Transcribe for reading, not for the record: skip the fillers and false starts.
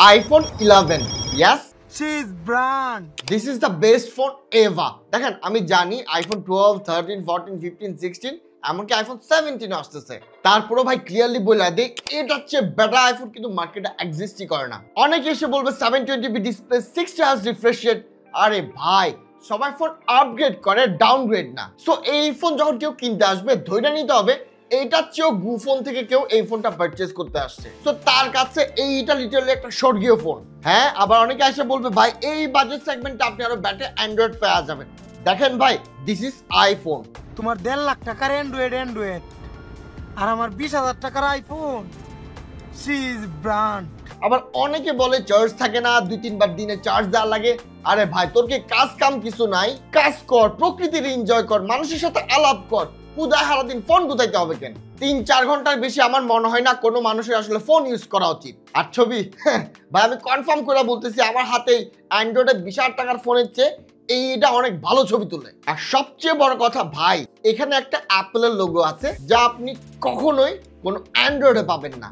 iPhone 11 yes She's brand. this is the best phone ever দেখেন আমি জানি iPhone 12 13 14 15 16 এমনকি iPhone 17 আসতেছে তারপরও ভাই ক্লিয়ারলি বলে দেই এটা হচ্ছে বেটার আইফোন কিন্তু মার্কেটে এক্সিস্টই করে না অনেকে এসে বলবে 720p display 60 hertz refresh rate আরে ভাই সবাই ফোন আপগ্রেড করে ডাউনগ্রেড না সো এই ফোন যখন কেউ কিনতে আসবে ধরে নিতে হবে এইটার চেয়েও গু ফোন থেকে কেউ এই ফোনটা পারচেজ করতে আসছে সো তার কাছে এইটা লিটারালি একটা স্বর্গীয় ফোন হ্যাঁ আবার অনেকে এসে বলবে ভাই এই বাজেট সেগমেন্টে আপনি আরো বেটার অ্যান্ড্রয়েড পাওয়া যাবেন দেখেন ভাই দিস ইজ আইফোন তোমার 1.5 লাখ টাকার অ্যান্ড্রয়েড আর আমার 20,000 টাকার আইফোন She's brand. আবার অনেকে বলে চার্জ থাকে না 2-3 বার দিনে চার্জ দেওয়া লাগে আরে ভাই তোর কি কাজ কাম কিছু নাই কাজ কর প্রকৃতির এনজয় কর মানুষের সাথে আলাপ কর পুদায় সারাদিন ফোন গুতাইতে হবে কেন 3-4 ঘন্টার বেশি আমার মনে হয় না কোনো মানুষের আসলে ফোন ইউজ করা উচিত আর ছবি ভাই আমি কনফার্ম করে বলতেছি আমার হাতে অ্যান্ড্রয়েডের 20,000 টাকার ফোনের চেয়ে এইটা অনেক ভালো ছবি তোলে আর সবচেয়ে বড় কথা ভাই এখানে একটা অ্যাপলের লোগো আছে যা আপনি কখনোই কোনো অ্যান্ড্রয়েডে পাবেন না